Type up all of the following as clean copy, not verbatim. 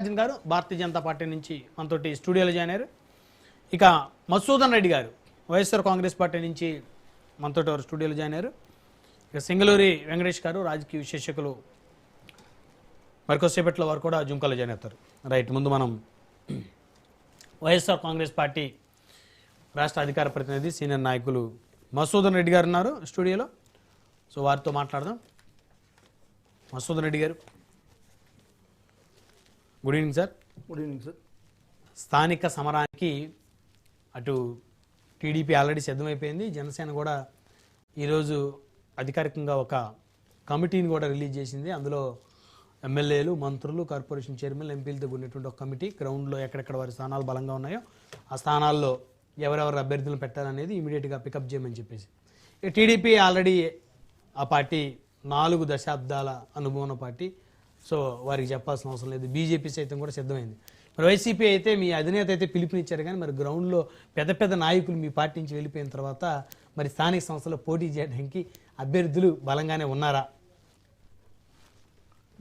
అర్జున్ గారు భారతీయ జనతా పార్టీ నుంచి మనతోటి స్టూడియోలో జాయిన్ అయ్యారు. ఇక మధుసూదన్ రెడ్డి గారు వైఎస్ఆర్ కాంగ్రెస్ పార్టీ నుంచి మనతోటి వారు స్టూడియోలో జాయిన్ అయ్యారు. ఇక సింగళూరి వెంకటేష్ గారు రాజకీయ విశ్లేషకులు మరికొద్దిసేపట్లో వారు కూడా జుంకాలో జాయిన్ అవుతారు. రైట్, ముందు మనం వైఎస్ఆర్ కాంగ్రెస్ పార్టీ రాష్ట్ర అధికార ప్రతినిధి సీనియర్ నాయకులు మధుసూదన్ రెడ్డి గారు ఉన్నారు స్టూడియోలో. సో వారితో మాట్లాడదాం. మధుసూదన్ రెడ్డి గారు, good evening sir. Good evening sir. స్థానిక సమరానికి అటు టీడీపీ ఆల్రెడీ సిద్ధమైపోయింది, జనసేన కూడా ఈరోజు అధికారికంగా ఒక కమిటీని కూడా రిలీజ్ చేసింది. అందులో ఎమ్మెల్యేలు, మంత్రులు, కార్పొరేషన్ చైర్మన్, ఎంపీలతో కూడినటువంటి ఒక కమిటీ గ్రౌండ్లో ఎక్కడెక్కడ వారి స్థానాలు బలంగా ఉన్నాయో ఆ స్థానాల్లో ఎవరెవరు అభ్యర్థులను పెట్టాలనేది ఇమీడియట్గా పికప్ చేయమని చెప్పేసి. టీడీపీ ఆల్రెడీ ఆ పార్టీ 4 దశాబ్దాల అనుభవం పార్టీ, సో వారికి చెప్పాల్సిన అవసరం లేదు. బీజేపీ సైతం కూడా సిద్ధమైంది. మరి వైసీపీ అయితే మీ అధినేత అయితే పిలుపునిచ్చారు, కానీ మరి గ్రౌండ్లో పెద్ద పెద్ద నాయకులు మీ పార్టీ నుంచి వెళ్ళిపోయిన తర్వాత మరి స్థానిక సంస్థలో పోటీ చేయడానికి అభ్యర్థులు బలంగానే ఉన్నారా?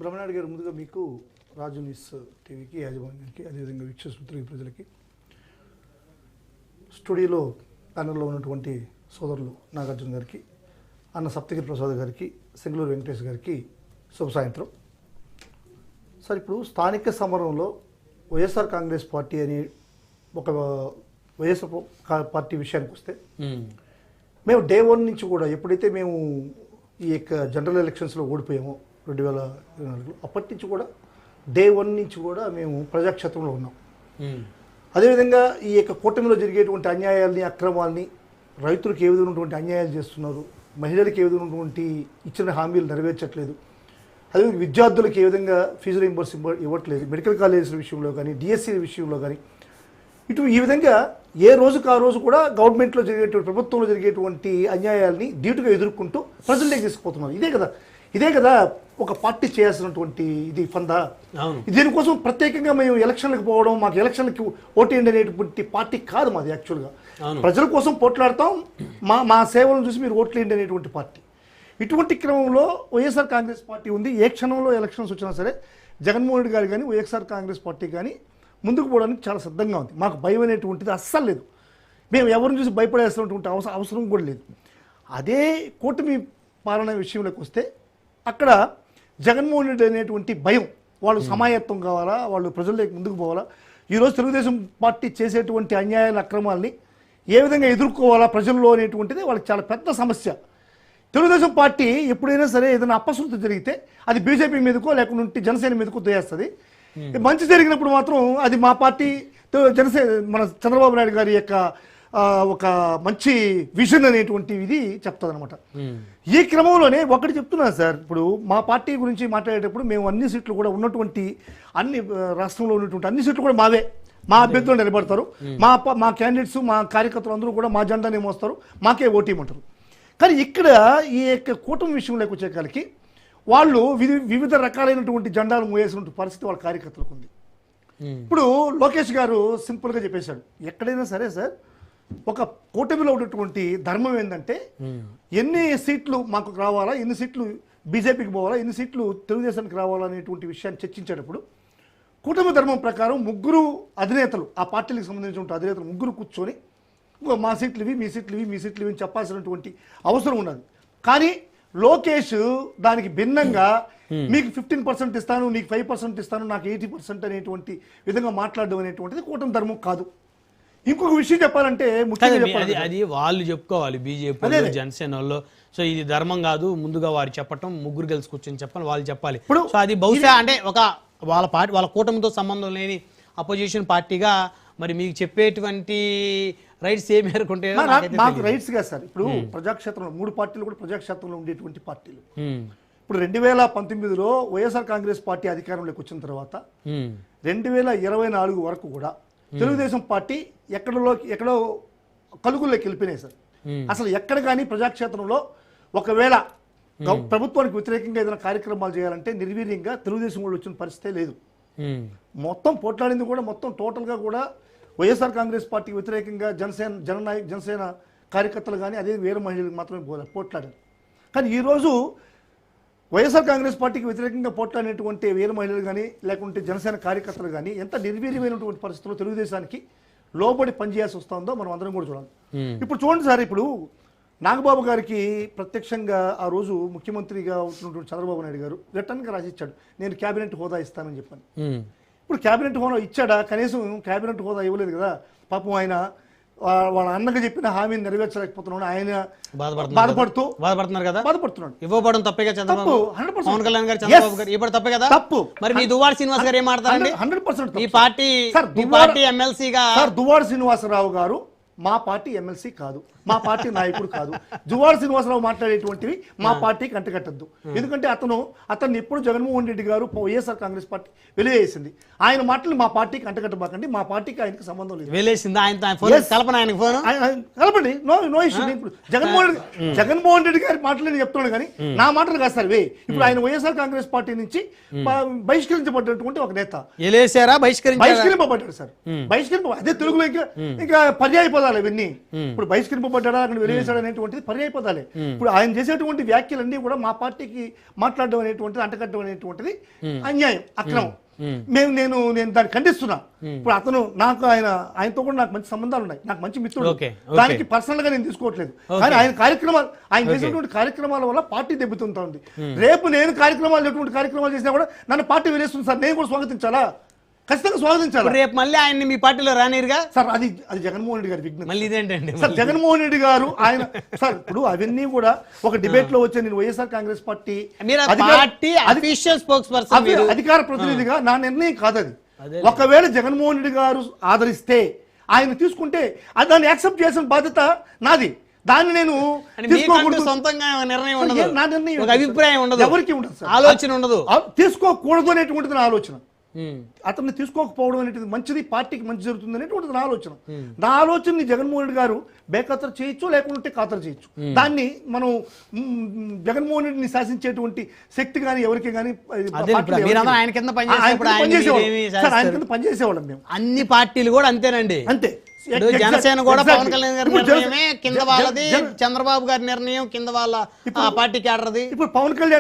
బ్రహ్మనాయుడు గారు, ముందుగా మీకు రాజు న్యూస్ టీవీకి యాజమాన్యానికి, అదేవిధంగా వీక్షిస్తున్న ప్రజలకి, స్టూడియోలో ప్యానల్లో ఉన్నటువంటి సోదరులు నాగార్జున గారికి, అన్న సప్తగిరి ప్రసాద్ గారికి, సింగళూరు వెంకటేష్ గారికి శుభ సాయంత్రం. సార్, ఇప్పుడు స్థానిక సమరంలో వైఎస్ఆర్ కాంగ్రెస్ పార్టీ అని ఒక వైఎస్ఆర్ పార్టీ విషయానికి వస్తే మేము డే 1 నుంచి కూడా ఎప్పుడైతే మేము ఈ యొక్క జనరల్ ఎలక్షన్స్లో ఓడిపోయామో 2024 అప్పటి నుంచి కూడా డే 1 నుంచి కూడా మేము ప్రజాక్షేత్రంలో ఉన్నాం. అదేవిధంగా ఈ యొక్క కూటమిలో జరిగేటువంటి అన్యాయాల్ని, అక్రమాల్ని, రైతులకు ఏ విధమైనటువంటి అన్యాయాలు చేస్తున్నారు, మహిళలకు ఏ విధమైనటువంటి ఇచ్చిన హామీలు నెరవేర్చట్లేదు, అదేవిధంగా విద్యార్థులకు ఏ విధంగా ఫీజు రీయింబర్స్మెంట్ ఇవ్వట్లేదు, మెడికల్ కాలేజీల విషయంలో కానీ, డిఎస్సీ విషయంలో కానీ, ఈ విధంగా ఏ రోజుకు ఆ రోజు కూడా గవర్నమెంట్లో జరిగేటువంటి, ప్రభుత్వంలో జరిగేటువంటి అన్యాయాల్ని ధీటుగా ఎదుర్కొంటూ ప్రజల్లోకి తీసుకుపోతున్నారు. ఇదే కదా ఒక పార్టీ చేయాల్సినటువంటి ఇది ఫందా. దీనికోసం ప్రత్యేకంగా మేము ఎలక్షన్లకు పోవడం, మాకు ఎలక్షన్లకి ఓటేయండి అనేటువంటి పార్టీ కాదు మాది. యాక్చువల్గా ప్రజల కోసం పోట్లాడతాం, మా సేవలను చూసి మీరు ఓట్లేయండి అనేటువంటి పార్టీ. ఇటువంటి క్రమంలో వైఎస్ఆర్ కాంగ్రెస్ పార్టీ ఉంది. ఏ క్షణంలో ఎలక్షన్స్ వచ్చినా సరే జగన్మోహన్ రెడ్డి గారు కానీ, వైఎస్ఆర్ కాంగ్రెస్ పార్టీ కానీ ముందుకు పోవడానికి చాలా సిద్ధంగా ఉంది. మాకు భయం అనేటువంటిది అస్సలు లేదు. మేము ఎవరిని చూసి భయపడేస్తున్నటువంటి అవసరం కూడా లేదు. అదే కూటమి పాలన విషయంలోకి వస్తే అక్కడ జగన్మోహన్ రెడ్డి అనేటువంటి భయం, వాళ్ళు సమాయత్తం కావాలా, వాళ్ళు ప్రజల్లోకి ముందుకు పోవాలా, ఈరోజు తెలుగుదేశం పార్టీ చేసేటువంటి అన్యాయాల, అక్రమాల్ని ఏ విధంగా ఎదుర్కోవాలా ప్రజల్లో అనేటువంటిది వాళ్ళకి చాలా పెద్ద సమస్య. తెలుగుదేశం పార్టీ ఎప్పుడైనా సరే ఏదైనా అపశృతి జరిగితే అది బీజేపీ మీదకో లేకుంటే జనసేన మీదకో తోయేస్తుంది. మంచి జరిగినప్పుడు మాత్రం అది మా పార్టీ జనసేన, మన చంద్రబాబు నాయుడు గారి యొక్క ఒక మంచి విజన్ అనేటువంటి ఇది చెప్తుంది అనమాట. ఈ క్రమంలోనే ఒకటి చెప్తున్నాను సార్, ఇప్పుడు మా పార్టీ గురించి మాట్లాడేటప్పుడు మేము అన్ని సీట్లు కూడా ఉన్నటువంటి అన్ని రాష్ట్రంలో ఉన్నటువంటి అన్ని సీట్లు కూడా మావే, మా అభ్యర్థులు నిలబడతారు, మా క్యాండిడేట్స్, మా కార్యకర్తలు అందరూ కూడా మా జెండానే మోస్తారు, మాకే ఓటేయమంటారు. కానీ ఇక్కడ ఈ యొక్క కూటమి విషయంలోకి వచ్చేకాలకి వాళ్ళు వివిధ రకాలైనటువంటి జెండాలు మోయేసినటువంటి పరిస్థితి వాళ్ళ కార్యకర్తలకు ఉంది. ఇప్పుడు లోకేష్ గారు సింపుల్గా చెప్పేశాడు, ఎక్కడైనా సరే సార్ ఒక కూటమిలో ఉన్నటువంటి ధర్మం ఏంటంటే ఎన్ని సీట్లు మాకు రావాలా, ఎన్ని సీట్లు బీజేపీకి పోవాలా, ఎన్ని సీట్లు తెలుగుదేశానికి రావాలా అనేటువంటి విషయాన్ని చర్చించేటప్పుడు కూటమి ధర్మం ప్రకారం 3 అధినేతలు, ఆ పార్టీలకు సంబంధించిన అధినేతలు 3 కూర్చొని మా సీట్లు ఇవి, మీ సీట్లు ఇవి, మీ సీట్లు ఇవి అని చెప్పాల్సినటువంటి అవసరం ఉన్నది. కానీ లోకేష్ దానికి భిన్నంగా మీకు 15% ఇస్తాను, నీకు 5% ఇస్తాను, నాకు 80% అనేటువంటి విధంగా మాట్లాడడం అనేటువంటిది కూటమి ధర్మం కాదు. ఇంకొక విషయం చెప్పాలంటే అది వాళ్ళు చెప్పుకోవాలి, బీజేపీ జనసేనలో. సో ఇది ధర్మం కాదు, ముందుగా వారు చెప్పటం, 3 కలిసి కూర్చొని చెప్పాలి, వాళ్ళు చెప్పాలి. ఇప్పుడు అది బహుశా అంటే ఒక వాళ్ళ పార్టీ, వాళ్ళ కూటమితో సంబంధం లేని అపోజిషన్ పార్టీగా మరి మీకు చెప్పేటువంటి రైట్స్ ఏ మేరకు ఉంటాయి? మాకు రైట్స్ గా సార్, ఇప్పుడు ప్రజాక్షేత్రంలో 3 పార్టీలు కూడా ప్రజాక్షేత్రంలో ఉండేటువంటి పార్టీలు. ఇప్పుడు 2019లో వైఎస్ఆర్ కాంగ్రెస్ పార్టీ అధికారంలోకి వచ్చిన తర్వాత 2024 వరకు కూడా తెలుగుదేశం పార్టీ ఎక్కడో కలుగుల్లోకి వెళ్ళిపోయినాయి సార్. అసలు ఎక్కడ కానీ ప్రజాక్షేత్రంలో ఒకవేళ ప్రభుత్వానికి వ్యతిరేకంగా ఏదైనా కార్యక్రమాలు చేయాలంటే నిర్వీర్యంగా తెలుగుదేశం వాళ్ళు వచ్చిన పరిస్థితే లేదు. మొత్తం పోట్లాడింది కూడా మొత్తం టోటల్గా కూడా వైఎస్ఆర్ కాంగ్రెస్ పార్టీకి వ్యతిరేకంగా జనసేన కార్యకర్తలు కానీ, అదే వేరే మహిళలకు మాత్రమే పోట్లాడారు. కానీ ఈరోజు వైఎస్ఆర్ కాంగ్రెస్ పార్టీకి వ్యతిరేకంగా పోట్లాడినటువంటి వీర మహిళలు కానీ లేకుంటే జనసేన కార్యకర్తలు కానీ ఎంత నిర్వీర్యమైనటువంటి పరిస్థితుల్లో తెలుగుదేశానికి లోబడి పనిచేయాల్సి వస్తుందో మనం అందరం కూడా చూడాలి. ఇప్పుడు చూడండి సార్, ఇప్పుడు నాగబాబు గారికి ప్రత్యక్షంగా ఆ రోజు ముఖ్యమంత్రిగా ఉంటున్నటువంటి చంద్రబాబు నాయుడు గారు రిటర్న్గా రాసిచ్చాడు, నేను క్యాబినెట్ హోదా ఇస్తానని చెప్పాను. ఇప్పుడు క్యాబినెట్ హోదా ఇచ్చాడా? కనీసం క్యాబినెట్ హోదా ఇవ్వలేదు కదా. పాపం ఆయన వాళ్ళ అన్నగా చెప్పిన హామీని నెరవేర్చలేకపోతున్నాడు, ఆయన బాధపడుతున్నారు కదా. బాధపడుతున్నాడు. ఇవ్వబడడం తప్పే కదా. చంద్రబాబు 100% పవన్ కళ్యాణ్ గారు చంద్రబాబు గారు ఇవ్వడం తప్పే కదా. తప్పు. మరి మీ దువ్వాడ శ్రీనివాస్ గారు ఏం మాట్లాడారండి? 100% ఈ పార్టీ ఎమ్మెల్సీగా సార్ దువ్వాడ శ్రీనివాసరావు గారు మా పార్టీ ఎమ్మెల్సీ కాదు, మా పార్టీ నాయకుడు కాదు. దువ్వాడ శ్రీనివాసరావు మాట్లాడేటువంటివి మా పార్టీకి అంటకట్టద్దు. ఎందుకంటే అతన్ని ఎప్పుడు జగన్మోహన్ రెడ్డి గారు వైఎస్ఆర్ కాంగ్రెస్ పార్టీ వెలివేసింది. ఆయన మాటలు మా పార్టీకి అంటకట్టబాకండి, మా పార్టీకి ఆయనకి సంబంధం లేదు. వెలివేసింది ఆయన కలపండి, నో ఇష్యూ. ఇప్పుడు జగన్మోహన్ రెడ్డి గారి మాటలు నేను చెప్తున్నాను కానీ నా మాటలు కాదు సార్. ఇప్పుడు ఆయన వైఎస్ఆర్ కాంగ్రెస్ పార్టీ నుంచి బహిష్కరించబడ్డటువంటి ఒక నేత బహిష్కరింపబడ్డాడు సార్. అదే తెలుగులో ఇంకా పర్యాయ పదాలు ఇవన్నీ. ఇప్పుడు బహిష్కరింపబడ్డా అక్కడ వెలివేశాడు అనేటువంటిది పర్యాయ పదాలే. ఇప్పుడు ఆయన చేసేటువంటి వ్యాఖ్యలన్నీ కూడా మా పార్టీకి మాట్లాడడం అనేటువంటిది, అంటకట్టడం అనేటువంటిది అన్యాయం, అక్రమం. నేను దాన్ని ఖండిస్తున్నా. ఇప్పుడు ఆయనతో కూడా నాకు మంచి సంబంధాలు ఉన్నాయి, నాకు మంచి మిత్రుడు. దానికి పర్సనల్ గా నేను తీసుకోవట్లేదు. కానీ ఆయన చేసినటువంటి కార్యక్రమాల వల్ల పార్టీ దెబ్బతింటా ఉంది. రేపు నేను కార్యక్రమాలు చేసినా కూడా నన్ను పార్టీ వెలిస్తుంది సార్. నేను కూడా స్వాగతించాలా? ఖచ్చితంగా స్వాగతించాలి. రేపు మళ్ళీ ఆయన్ని మీ పార్టీలో రానిరుగా సార్. అది జగన్మోహన్ రెడ్డి గారి విజ్ఞప్తి. మళ్ళీ ఇదేంటండి సార్? జగన్మోహన్ రెడ్డి గారు ఆయన సార్ ఇప్పుడు అవన్నీ కూడా ఒక డిబేట్ లో వచ్చే, నేను వైఎస్ఆర్ కాంగ్రెస్ పార్టీ అధికార ప్రతినిధిగా నా నిర్ణయం కాదు అది. ఒకవేళ జగన్మోహన్ రెడ్డి గారు ఆదరిస్తే ఆయన తీసుకుంటే దాన్ని యాక్సెప్ట్ చేసిన బాధ్యత నాది. దాన్ని నేను సొంతంగా నిర్ణయం ఉండదు, నా నిర్ణయం అభిప్రాయం ఉండదు, ఎవరికి ఉండదు, ఆలోచన ఉండదు, తీసుకోకూడదు అనేటువంటిది నా ఆలోచన. అతన్ని తీసుకోకపోవడం అనేది మంచిది, పార్టీకి మంచి జరుగుతుంది అనేటువంటిది నా ఆలోచన. నా ఆలోచనని జగన్మోహన్ రెడ్డి గారు బేఖాతరు చేయొచ్చు, లేకుంటే ఖాతరు చేయొచ్చు. దాన్ని మనం జగన్మోహన్ రెడ్డిని శాసించేటువంటి శక్తి కానీ ఎవరికి కానీ ఆయన కింద పనిచేసేవాళ్ళం మేము. అన్ని పార్టీలు కూడా అంతేనండి. అంతే. జనసేన కూడా పవన్ కళ్యాణ్ గారి నిర్ణయమే కింద వాళ్ళది, చంద్రబాబు గారి నిర్ణయం కింద వాళ్ళ పార్టీ క్యాడర్ది. ఇప్పుడు పవన్ కళ్యాణ్